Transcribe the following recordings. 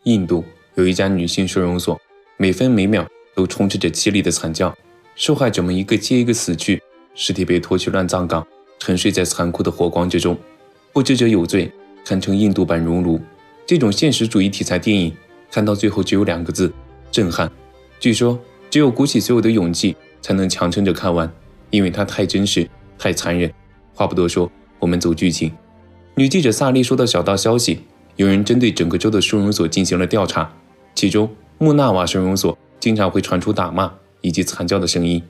印度有一家女性收容所，每分每秒都充斥着凄厉的惨叫，受害者们一个接一个死去，尸体被拖去乱葬岗，沉睡在残酷的火光之中。不知者有罪，堪称印度版熔炉。这种现实主义题材电影看到最后只有2个字：震撼。据说只有鼓起所有的勇气才能强撑着看完，因为它太真实，太残忍。话不多说，我们走剧情。女记者萨利收到小道消息，有人针对整个州的收容所进行了调查，其中穆纳瓦收容所经常会传出打骂以及惨叫的声音。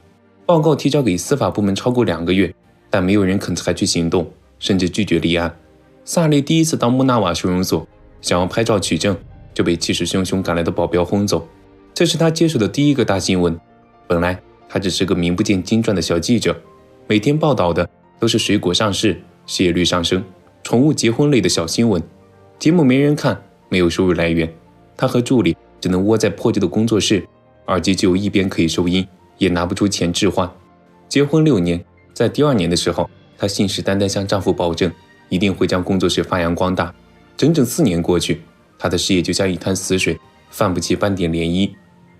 报告提交给司法部门超过2个月，但没有人肯采取行动，甚至拒绝立案。萨利第一次到穆纳瓦收容所，想要拍照取证，就被气势汹汹赶来的保镖轰走。这是他接手的第一个大新闻。本来他只是个名不见经传的小记者，每天报道的都是水果上市、失业率上升、宠物结婚类的小新闻。节目没人看，没有收入来源，他和助理只能窝在破旧的工作室，耳机只有一边可以收音，也拿不出钱置换。结婚6年，在第2年的时候，她信誓旦旦向丈夫保证，一定会将工作室发扬光大。整整4年过去，她的事业就像一滩死水，泛不起半点涟漪。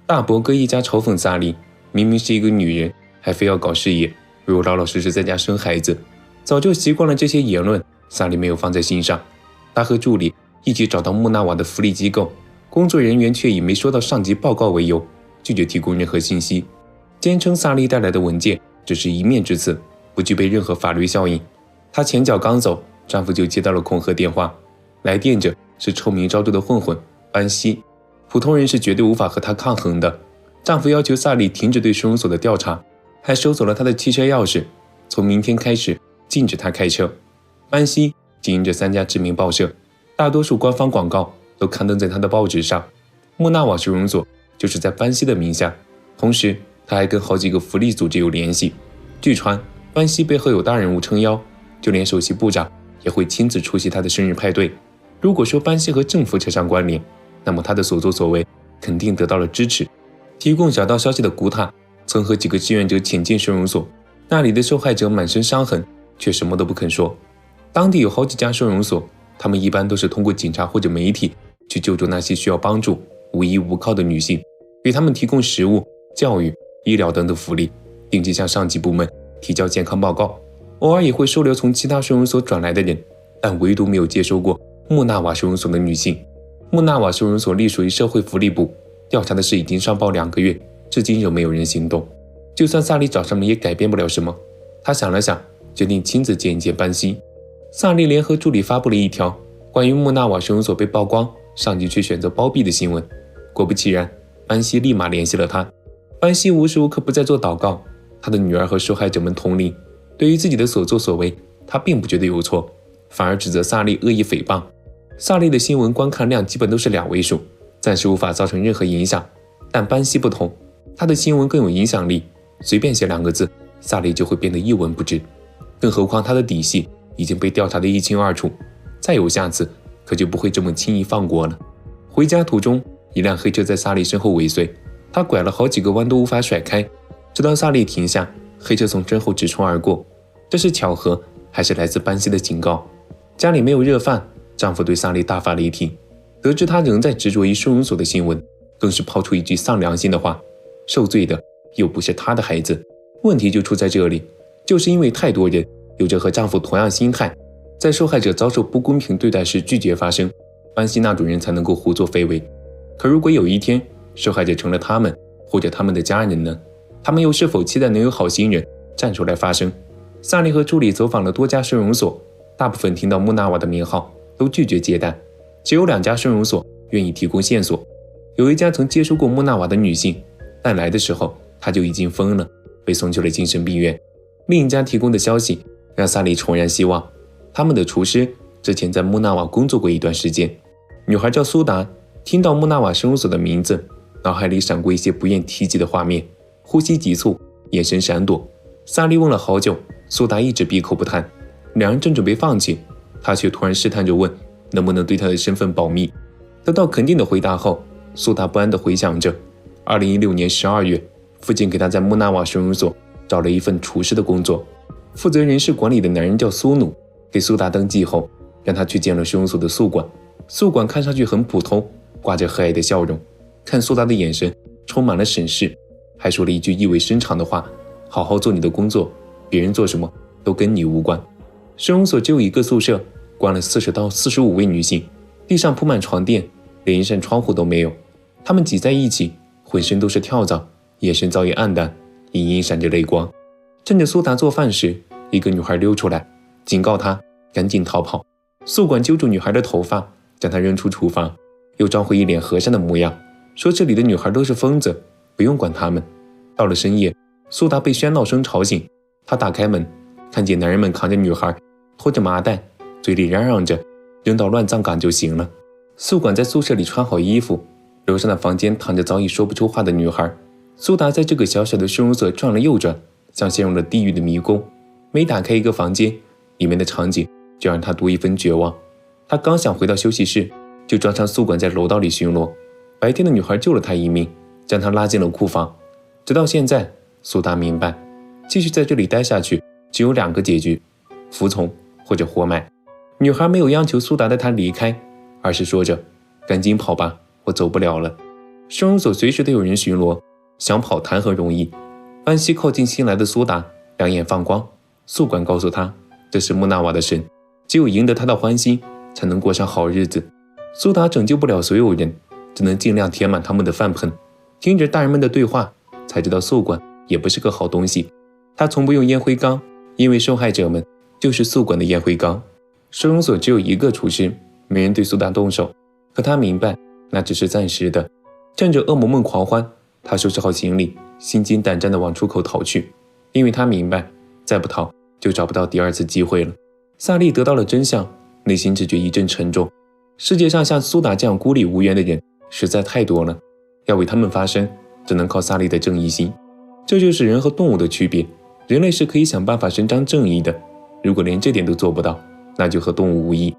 大伯哥一家嘲讽萨利，明明是一个女人，还非要搞事业，不如老老实实在家生孩子。早就习惯了这些言论，萨利没有放在心上。他和助理一起找到穆纳瓦的福利机构，工作人员却以没收到上级报告为由，拒绝提供任何信息，坚称萨利带来的文件只是一面之词，不具备任何法律效应。她前脚刚走，丈夫就接到了恐吓电话，来电者是臭名昭著的混混班西，普通人是绝对无法和他抗衡的。丈夫要求萨利停止对收容所的调查，还收走了他的汽车钥匙，从明天开始禁止他开车。班西经营着3家知名报社，大多数官方广告都刊登在他的报纸上。穆纳瓦收容所就是在班西的名下，同时他还跟好几个福利组织有联系。据传班西背后有大人物撑腰，就连首席部长也会亲自出席他的生日派对。如果说班西和政府扯上关联，那么他的所作所为肯定得到了支持。提供小道消息的古塔曾和几个志愿者潜进收容所，那里的受害者满身伤痕，却什么都不肯说。当地有好几家收容所，他们一般都是通过警察或者媒体去救助那些需要帮助、无依无靠的女性，给他们提供食物、教育、医疗等等福利，定期向上级部门提交健康报告。偶尔也会收留从其他收容所转来的人，但唯独没有接收过穆纳瓦收容所的女性。穆纳瓦收容所隶属于社会福利部，调查的事已经上报2个月，至今仍没有人行动。就算萨利找上门也改变不了什么。他想了想，决定亲自见一见班西。萨利联合助理发布了一条关于穆纳瓦收容所被曝光，上级却选择包庇的新闻。果不其然，班西立马联系了他。班西无时无刻不在做祷告，他的女儿和受害者们同龄，对于自己的所作所为，他并不觉得有错，反而指责萨利恶意诽谤。萨利的新闻观看量基本都是2位数，暂时无法造成任何影响。但班西不同，他的新闻更有影响力，随便写2个字，萨利就会变得一文不值。更何况他的底细已经被调查得一清二楚，再有下次，可就不会这么轻易放过了。回家途中，一辆黑车在萨利身后尾随，他拐了好几个弯都无法甩开，直到萨利停下，黑车从身后直冲而过。这是巧合，还是来自班西的警告？家里没有热饭，丈夫对萨利大发雷霆。得知她仍在执着于收容所的新闻，更是抛出一句丧良心的话：受罪的又不是她的孩子。问题就出在这里，就是因为太多人有着和丈夫同样心态，在受害者遭受不公平对待时拒绝发声，班西那种人才能够胡作非为。可如果有一天受害者成了他们或者他们的家人呢？他们又是否期待能有好心人站出来发声？萨利和助理走访了多家收容所，大部分听到穆纳瓦的名号都拒绝接待，只有2家收容所愿意提供线索。有一家曾接收过穆纳瓦的女性，但来的时候她就已经疯了，被送去了精神病院。另一家提供的消息让萨利重燃希望，他们的厨师之前在穆纳瓦工作过一段时间。女孩叫苏达，听到穆纳瓦收容所的名字，脑海里闪过一些不愿提及的画面，呼吸急促，眼神闪躲。萨利问了好久，苏达一直闭口不谈。2人正准备放弃，他却突然试探着问能不能对他的身份保密。得到肯定的回答后，苏达不安地回想着2016年12月，父亲给他在穆纳瓦收容所找了一份厨师的工作。负责人事管理的男人叫苏努，给苏达登记后，让他去见了收容所的宿管。宿管看上去很普通，挂着和蔼的笑容，看苏达的眼神充满了审视，还说了一句意味深长的话：好好做你的工作，别人做什么都跟你无关。收容所只有一个宿舍，关了40到45位女性，地上铺满床垫，连一扇窗户都没有。她们挤在一起，浑身都是跳蚤，眼神早已暗淡，隐隐闪着泪光。趁着苏达做饭时，一个女孩溜出来，警告她赶紧逃跑。宿管揪住女孩的头发，将她扔出厨房，又装回一脸和善的模样，说这里的女孩都是疯子，不用管她们。到了深夜，苏达被喧闹声吵醒，他打开门，看见男人们扛着女孩，拖着麻袋，嘴里嚷嚷着扔到乱葬岗就行了。宿管在宿舍里穿好衣服，楼上的房间躺着早已说不出话的女孩。苏达在这个小小的收容所转了又转，像陷入了地狱的迷宫。每打开一个房间，里面的场景就让他多一分绝望。他刚想回到休息室，就撞上宿管在楼道里巡逻。白天的女孩救了他一命，将他拉进了库房。直到现在，苏达明白，继续在这里待下去只有2个结局：服从或者活埋。女孩没有央求苏达带她离开，而是说着赶紧跑吧，我走不了了。收容所随时都有人巡逻，想跑谈何容易。班西靠近新来的苏达，两眼放光。宿管告诉他，这是穆纳瓦的神，只有赢得他的欢心，才能过上好日子。苏达拯救不了所有人，只能尽量填满他们的饭盆。听着大人们的对话，才知道宿管也不是个好东西。他从不用烟灰缸，因为受害者们就是宿管的烟灰缸。收容所只有1个厨师，没人对苏达动手，可他明白那只是暂时的。趁着恶魔们狂欢，他收拾好行李，心惊胆战地往出口逃去，因为他明白再不逃就找不到第2次机会了。萨利得到了真相，内心只觉一阵沉重。世界上像苏达这样孤立无援的人实在太多了，要为他们发声，只能靠萨利的正义心。这就是人和动物的区别，人类是可以想办法伸张正义的，如果连这点都做不到，那就和动物无异。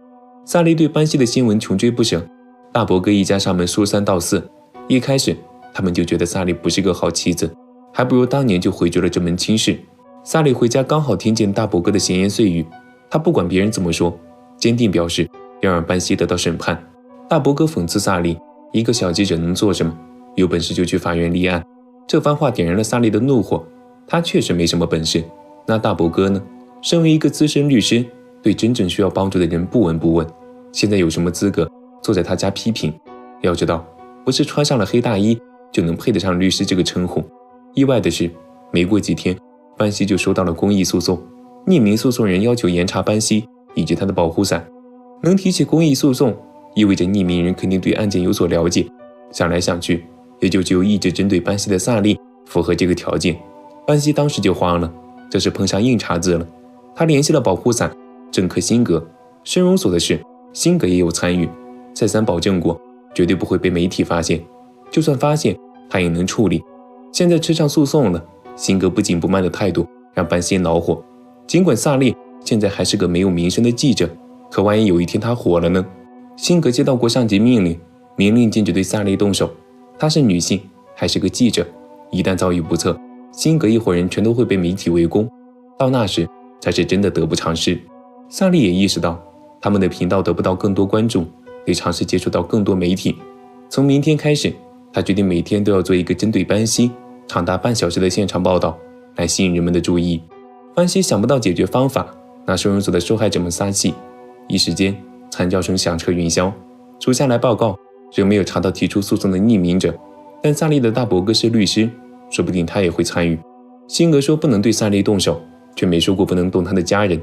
萨利对班西的新闻穷追不舍，大伯哥一家上门说3道4。一开始他们就觉得萨利不是个好妻子，还不如当年就回绝了这门亲事。萨利回家刚好听见大伯哥的闲言碎语，他不管别人怎么说，坚定表示要让班西得到审判。大伯哥讽刺萨利，一个小记者能做什么？有本事就去法院立案。这番话点燃了萨利的怒火，他确实没什么本事，那大伯哥呢？身为一个资深律师，对真正需要帮助的人不闻不问，现在有什么资格坐在他家批评？要知道，不是穿上了黑大衣就能配得上律师这个称呼。意外的是，没过几天，班西就收到了公益诉讼，匿名诉讼人要求严查班西以及他的保护伞。能提起公益诉讼，意味着匿名人肯定对案件有所了解。想来想去，也就只有一直针对班西的萨利符合这个条件。班西当时就慌了，这是碰上硬茬子了。他联系了保护伞、政客辛格，收容所的事，辛格也有参与，再三保证过，绝对不会被媒体发现。就算发现，他也能处理。现在吃上诉讼了，辛格不紧不慢的态度让班西恼火。尽管萨利现在还是个没有名声的记者，可万一有一天他火了呢？辛格接到过上级命令，明令禁止对萨利动手。她是女性，还是个记者，一旦遭遇不测，辛格一伙人全都会被媒体围攻，到那时才是真的得不偿失。萨利也意识到，他们的频道得不到更多关注，得尝试接触到更多媒体。从明天开始，他决定每天都要做一个针对班西长达半小时的现场报道，来吸引人们的注意。班西想不到解决方法，拿收容所的受害者们撒气，一时间惨叫声响彻云霄。属下来报告，仍没有查到提出诉讼的匿名者，但萨利的大伯哥是律师，说不定他也会参与。辛格说不能对萨利动手，却没说过不能动他的家人。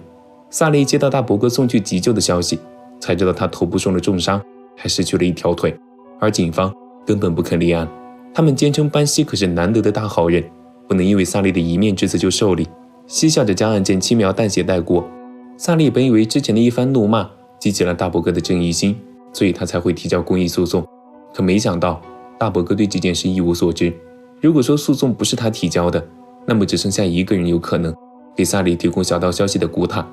萨利接到大伯哥送去急救的消息，才知道他头部受了重伤，还失去了一条腿，而警方根本不肯立案。他们坚称班西可是难得的大好人，不能因为萨利的一面之词就受理，嬉笑着将案件轻描淡写带过。萨利本以为之前的一番怒骂激起了大伯哥的正义心，所以他才会提交公益诉讼，可没想到大伯哥对这件事一无所知。如果说诉讼不是他提交的，那么只剩下一个人有可能给萨利提供小道消息的古塔。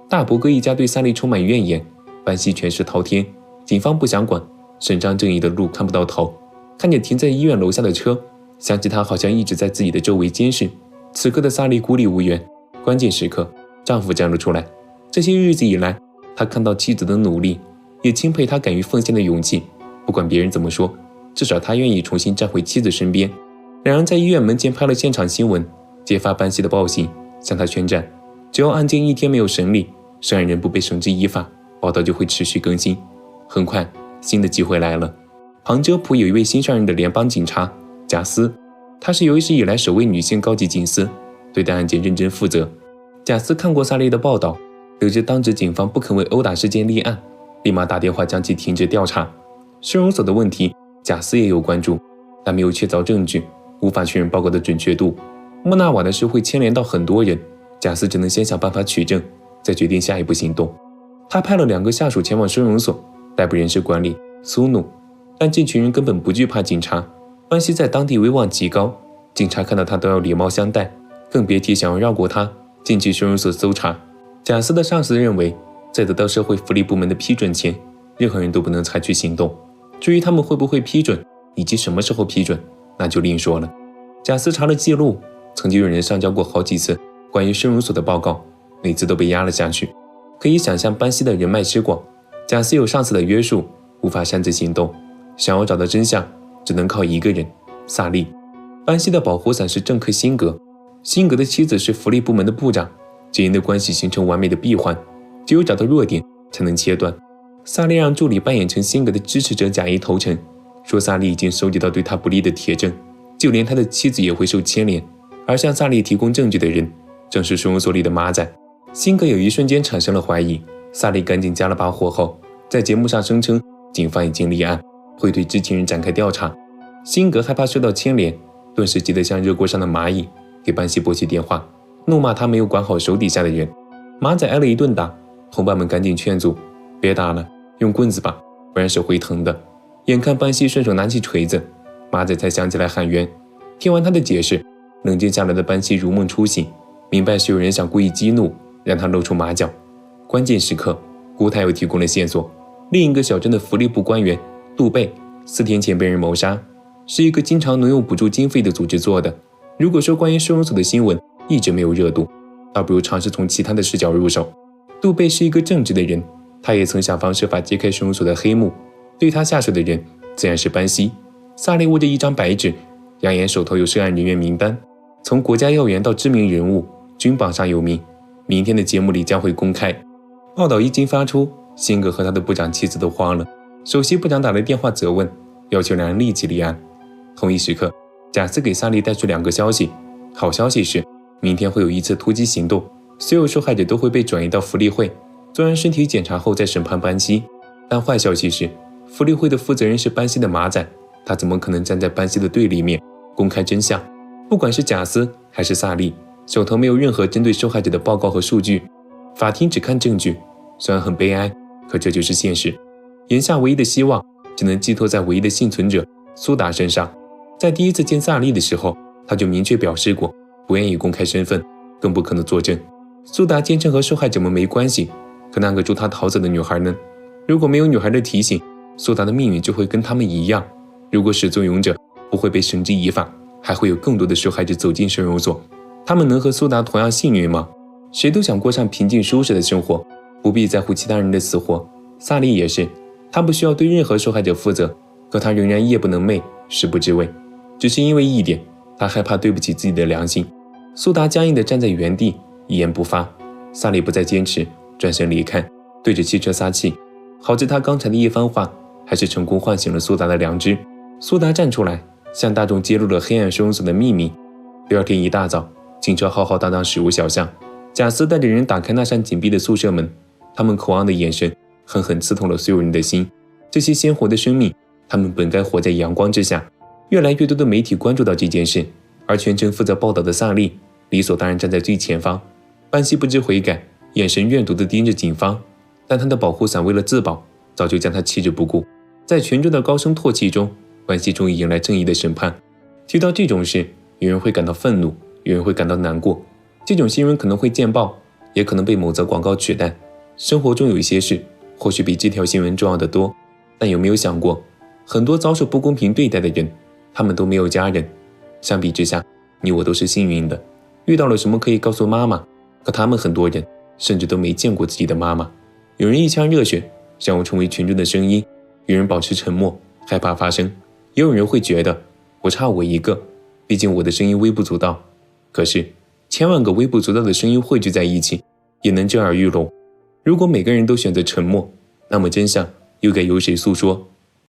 大伯哥一家对萨利充满怨言，班西权势滔天，警方不想管，伸张正义的路看不到头。看见停在医院楼下的车，想起他好像一直在自己的周围监视。此刻的萨利孤立无援，关键时刻丈夫站了出来。这些日子以来，他看到妻子的努力，也钦佩他敢于奉献的勇气。不管别人怎么说，至少他愿意重新站回妻子身边。两人在医院门前拍了现场新闻，揭发班西的暴行，向他宣战。只要案件1天没有审理，涉案人不被绳之以法，报道就会持续更新。很快，新的机会来了。旁遮普有一位新上任的联邦警察贾斯，她是有史以来首位女性高级警司，对待案件认真负责。贾斯看过萨利的报道，得知当值警方不肯为殴打事件立案，立马打电话将其停止调查。收容所的问题，贾斯也有关注，但没有确凿证据，无法确认报告的准确度。莫纳瓦的事会牵连到很多人，贾斯只能先想办法取证，再决定下一步行动。他派了2个下属前往收容所逮捕人事管理苏努，但这群人根本不惧怕警察。班西在当地威望极高，警察看到他都要礼貌相待，更别提想要绕过他进去收容所搜查。贾斯的上司认为，在得到社会福利部门的批准前，任何人都不能采取行动。至于他们会不会批准，以及什么时候批准，那就另说了。贾斯查了记录，曾经有人上交过好几次关于收容所的报告，每次都被压了下去。可以想象班西的人脉之广，贾斯有上司的约束，无法擅自行动。想要找到真相，只能靠一个人，萨利。班西的保护伞是政客辛格，辛格的妻子是福利部门的部长，这样的关系形成完美的闭环，只有找到弱点才能切断。萨利让助理扮演成辛格的支持者假意投诚，说萨利已经收集到对他不利的铁证，就连他的妻子也会受牵连。而向萨利提供证据的人，正是收容所里的马仔。辛格有一瞬间产生了怀疑，萨利赶紧加了把火后，在节目上声称警方已经立案，会对知情人展开调查。辛格害怕受到牵连，顿时急得像热锅上的蚂蚁，给班西拨起电话，怒骂他没有管好手底下的人。马仔挨了一顿打，同伴们赶紧劝阻，别打了，用棍子吧，不然手会疼的。眼看班西顺手拿起锤子，马仔才想起来喊冤。听完他的解释，冷静下来的班西如梦初醒，明白是有人想故意激怒，让他露出马脚。关键时刻，古泰又提供了线索，另一个小镇的福利部官员杜贝4天前被人谋杀，是一个经常挪用补助经费的组织做的。如果说关于收容所的新闻一直没有热度，倒不如尝试从其他的视角入手。杜贝是一个正直的人，他也曾想方设法揭开收容所的黑幕，对他下手的人自然是班西。萨利握着一张白纸，扬言手头有涉案人员名单，从国家要员到知名人物均榜上有名，明天的节目里将会公开。报道一经发出，辛格和他的部长妻子都慌了，首席部长打了电话责问，要求两人立即立案。同一时刻，贾斯给萨利带去2个消息，好消息是明天会有一次突击行动，所有受害者都会被转移到福利会，做完身体检查后再审判班西。但坏消息是，福利会的负责人是班西的马仔，他怎么可能站在班西的对立面公开真相？不管是贾斯还是萨利，手头没有任何针对受害者的报告和数据，法庭只看证据。虽然很悲哀，可这就是现实。眼下唯一的希望只能寄托在唯一的幸存者苏达身上。在第一次见萨利的时候，他就明确表示过不愿意公开身份，更不可能作证。苏达坚称和受害者们没关系，可那个助他逃走的女孩呢？如果没有女孩的提醒，苏达的命运就会跟他们一样。如果始作俑者不会被绳之以法，还会有更多的受害者走进收容所，他们能和苏达同样幸运吗？谁都想过上平静舒适的生活，不必在乎其他人的死活。萨利也是，他不需要对任何受害者负责，可他仍然夜不能寐，食不知味，只是因为一点，他害怕对不起自己的良心。苏达僵硬地站在原地，一言不发。萨利不再坚持，转身离开，对着汽车撒气。好在他刚才的一番话还是成功唤醒了苏达的良知。苏达站出来，向大众揭露了黑暗收容所的秘密。第二天一大早，警车浩浩荡荡驶入小巷，贾斯带着人打开那扇紧闭的宿舍门，他们渴望的眼神狠狠刺痛了所有人的心。这些鲜活的生命，他们本该活在阳光之下。越来越多的媒体关注到这件事，而全程负责报道的萨利理所当然站在最前方。班西不知悔改，眼神怨毒地盯着警方，但他的保护伞为了自保，早就将他弃之不顾。在群众的高声唾弃中，班西终于迎来正义的审判。提到这种事，有人会感到愤怒，有人会感到难过。这种新闻可能会见报，也可能被某则广告取代。生活中有一些事，或许比这条新闻重要得多。但有没有想过，很多遭受不公平对待的人，他们都没有家人。相比之下，你我都是幸运的，遇到了什么可以告诉妈妈，可他们很多人甚至都没见过自己的妈妈。有人一腔热血，想要成为群众的声音；有人保持沉默，害怕发声。也有人会觉得我差我一个，毕竟我的声音微不足道。可是千万个微不足道的声音汇聚在一起，也能震耳欲聋。如果每个人都选择沉默，那么真相又该由谁诉说？